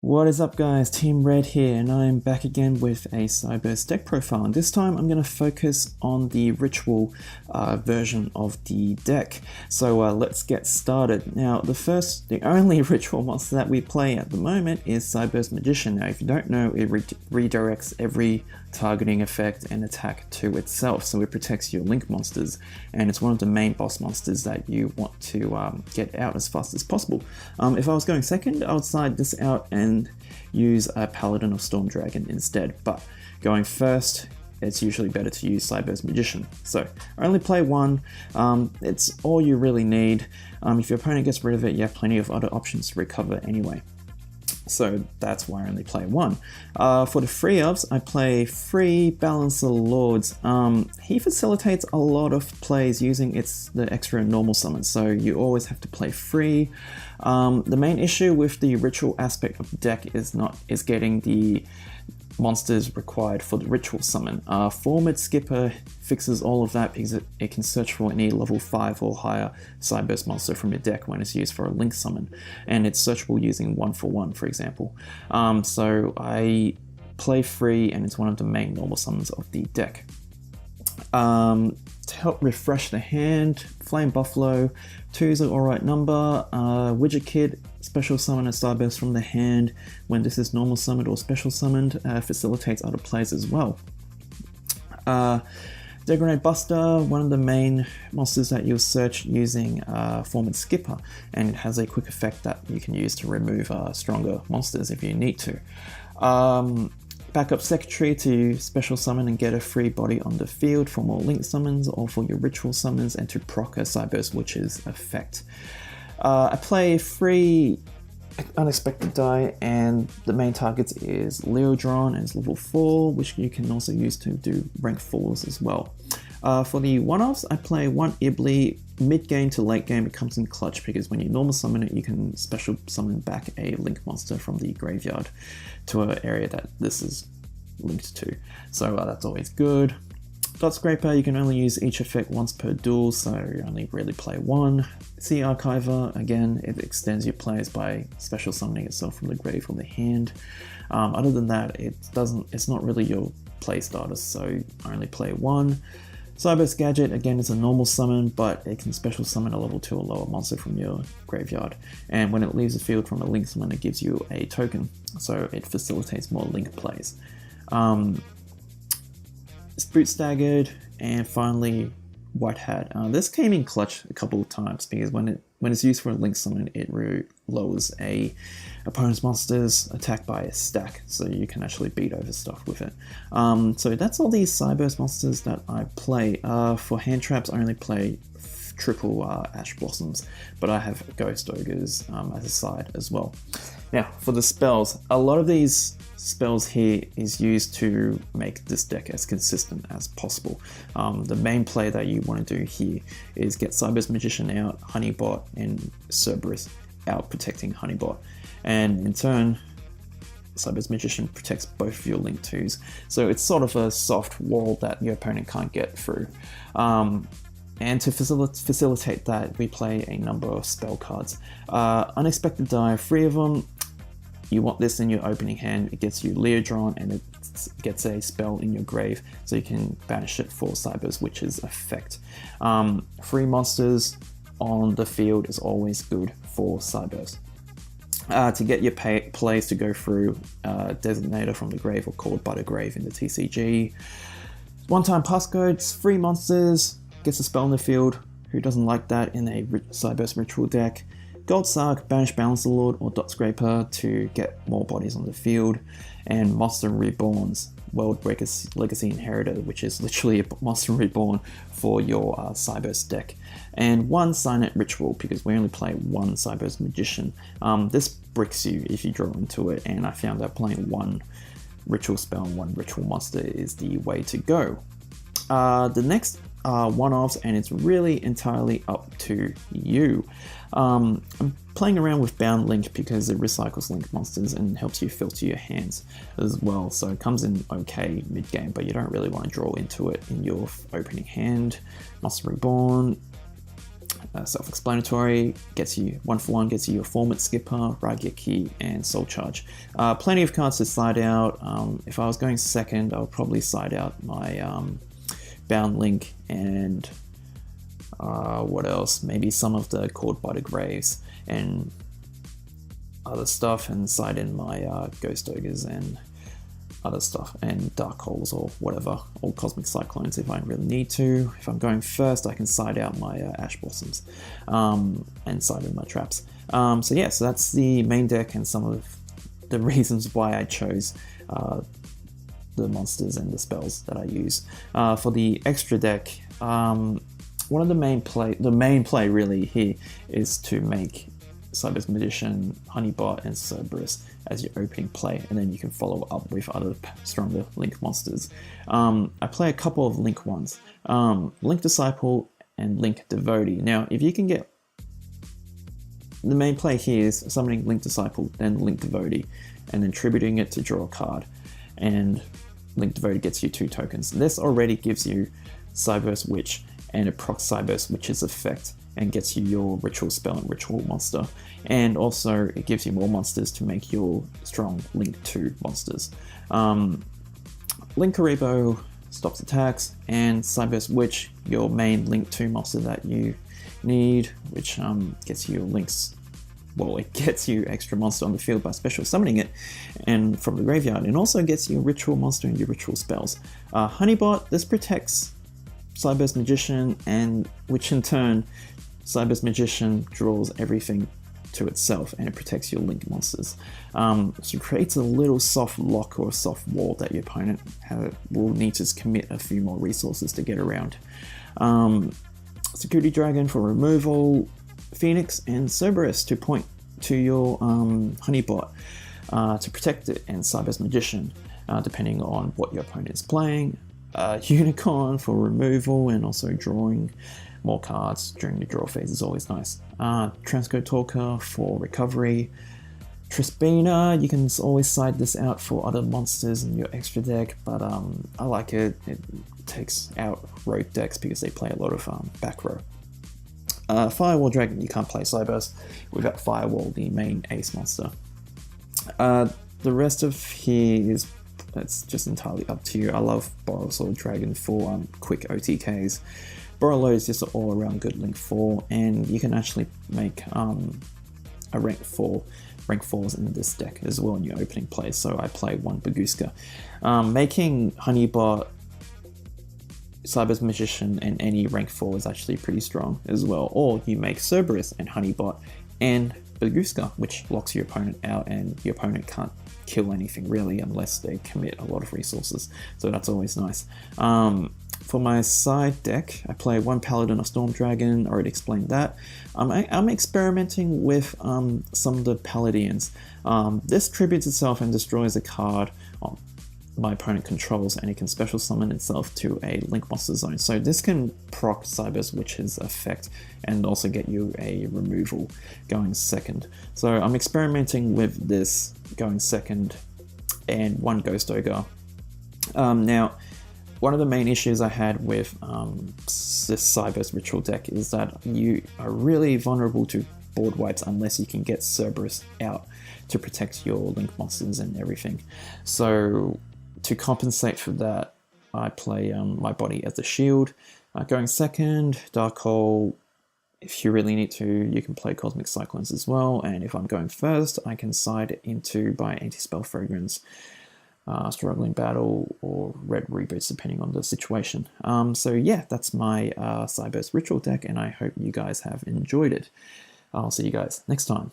What is up guys, Team Red here, and I'm back again with a Cyberse deck profile. And this time I'm going to focus on the ritual version of the deck. So let's get started. Now the only ritual monster that we play at the moment is Cyberse Magician. Now if you don't know, it redirects every targeting effect and attack to itself, so it protects your link monsters, and it's one of the main boss monsters that you want to get out as fast as possible. If I was going second, I would side this out and use a Paladin of Storm Dragon instead, but going first, it's usually better to use Cyberse Magician. So I only play one, it's all you really need. If your opponent gets rid of it, you have plenty of other options to recover anyway. So that's why I only play one. For the free ups, I play free Balancer Lords. He facilitates a lot of plays using the extra normal summons, so you always have to play free. The main issue with the ritual aspect of the deck is getting the monsters required for the ritual summon. Format Skipper fixes all of that because it can search for any level 5 or higher Cyberse monster from your deck when it's used for a link summon, and it's searchable using 1-for-1, for example. So I play free, and it's one of the main normal summons of the deck. To help refresh the hand, Flame Buffalo, 2 is an alright number. Widget Kid, special summon a Cyberse from the hand when this is normal summoned or special summoned, facilitates other plays as well. Degrenade Buster, one of the main monsters that you'll search using Format Skipper, and it has a quick effect that you can use to remove stronger monsters if you need to. Backup Secretary to special summon and get a free body on the field for more link summons or for your ritual summons, and to proc a Cyberse Witch's effect. I play free Unexpected Die, and the main target is Leodron, and it's level 4, which you can also use to do rank 4s as well. For the one-offs, I play one Ibli. Mid-game to late game, it comes in clutch because when you normal summon it, you can special summon back a link monster from the graveyard to an area that this is linked to. So that's always good. Dot Scraper, you can only use each effect once per duel, so you only really play one. Sea Archiver, again, it extends your plays by special summoning itself from the grave or the hand. Other than that, it's not really your play starters, so I only play one. Cyberse Gadget, again, is a normal summon, but it can special summon a level 2 or lower monster from your graveyard. And when it leaves the field from a link summon, it gives you a token, so it facilitates more link plays. Boot Staggered, and finally White Hat. This came in clutch a couple of times because when it's used for a link summon, it lowers a opponent's monster's attack by a stack, so you can actually beat over stuff with it. So that's all these Cyberse monsters that I play. For hand traps, I only play triple Ash Blossoms, but I have Ghost Ogres as a side as well. Now for the spells, a lot of these spells here is used to make this deck as consistent as possible. The main play that you want to do here is get Cyberse Magician out, Honeybot, and Cerberus out protecting Honeybot, and in turn Cyberse Magician protects both of your link 2s, so it's sort of a soft wall that your opponent can't get through. And to facilitate that, we play a number of spell cards. Unexpected Die, 3 of them. You want this in your opening hand, it gets you Leodron, and it gets a spell in your grave, so you can banish it for Cyberse Witch's effect. 3 monsters on the field is always good for Cyberse. To get your plays to go through, Designator from the Grave, or Called by the Grave in the TCG. One-time passcodes, 3 monsters, gets a spell in the field. Who doesn't like that in a Cyberse Ritual deck? Gold Sark, Banish Balancer Lord, or Dot Scraper to get more bodies on the field. And Monster Reborn's Worldbreaker's Legacy Inheritor, which is literally a Monster Reborn for your Cyberse deck. And one Silent Ritual, because we only play one Cyberse Magician. This bricks you if you draw into it, and I found that playing one ritual spell and one ritual monster is the way to go. The next one-offs, and it's really entirely up to you. I'm playing around with Bound Link because it recycles link monsters and helps you filter your hands as well, so it comes in okay mid-game, but you don't really want to draw into it in your opening hand. Monster Reborn, self-explanatory. Gets you 1-for-1, gets you your Format Skipper, Ragia Key, and Soul Charge. Plenty of cards to side out. If I was going second, I would probably side out my Bound Link and what else? Maybe some of the Chord by the Graves and other stuff, and side in my Ghost Ogres and other stuff, and Dark Holes or whatever, or Cosmic Cyclones if I really need to. If I'm going first, I can side out my Ash Blossoms and side in my traps. So yeah, so that's the main deck and some of the reasons why I chose the monsters and the spells that I use. For the extra deck, one of the main play really here is to make Cyberse Magician, Honeybot, and Cyberse as your opening play, and then you can follow up with other stronger Link monsters. I play a couple of Link ones, Link Disciple and Link Devotee. Now, if you can get the main play here is summoning Link Disciple, then Link Devotee, and then tributing it to draw a card, and Link Devotee gets you 2 tokens. This already gives you Cyberse Witch, and it procs Cyberse Witch's effect and gets you your ritual spell and ritual monster, and also it gives you more monsters to make your strong Link 2 monsters. Link Karibo stops attacks, and Cyberse Witch, your main Link 2 monster that you need, which gets you links. Well, it gets you extra monster on the field by special summoning it and from the graveyard, and also gets you a ritual monster and your ritual spells. Honeybot, this protects Cyberse Magician, and which in turn Cyberse Magician draws everything to itself, and it protects your Link monsters. So it creates a little soft lock or a soft wall that your opponent will need to commit a few more resources to get around. Security Dragon for removal, Phoenix and Cerberus to point to your Honeybot to protect it, and Cyberse Magician depending on what your opponent is playing. Unicorn for removal and also drawing more cards during the draw phase is always nice. Transcode Talker for recovery. Trispina, you can always side this out for other monsters in your extra deck, but I like it. It takes out rogue decks because they play a lot of back row. Firewall Dragon, you can't play Cyberse without Firewall, the main ace monster. The rest of here is, it's just entirely up to you. I love Borrelsword Dragon for quick OTKs. Borrello is just an all-around good Link 4, and you can actually make a rank 4s in this deck as well in your opening play, so I play 1 Baguska. Making Honeybot, Cyberse Magician, and any rank 4 is actually pretty strong as well, or you make Cerberus and Honeybot and Baguska, which locks your opponent out, and your opponent can't kill anything really unless they commit a lot of resources, so that's always nice. For my side deck, I play 1 Paladin of Storm Dragon, already explained that. I'm experimenting with some of the Paladins. This tributes itself and destroys a card my opponent controls, and it can special summon itself to a Link Monster Zone. So this can proc Cyberse Witch's effect and also get you a removal going second. So I'm experimenting with this going second, and 1 Ghost Ogre. Now, one of the main issues I had with this Cyberse Ritual deck is that you are really vulnerable to board wipes unless you can get Cerberus out to protect your Link monsters and everything. So to compensate for that, I play my body as a shield. Going second, Dark Hole. If you really need to, you can play Cosmic Cyclones as well. And if I'm going first, I can side into by Anti-Spell Fragrance, Struggling Battle, or Red Reboots, depending on the situation. So yeah, that's my Cyberse Ritual deck, and I hope you guys have enjoyed it. I'll see you guys next time.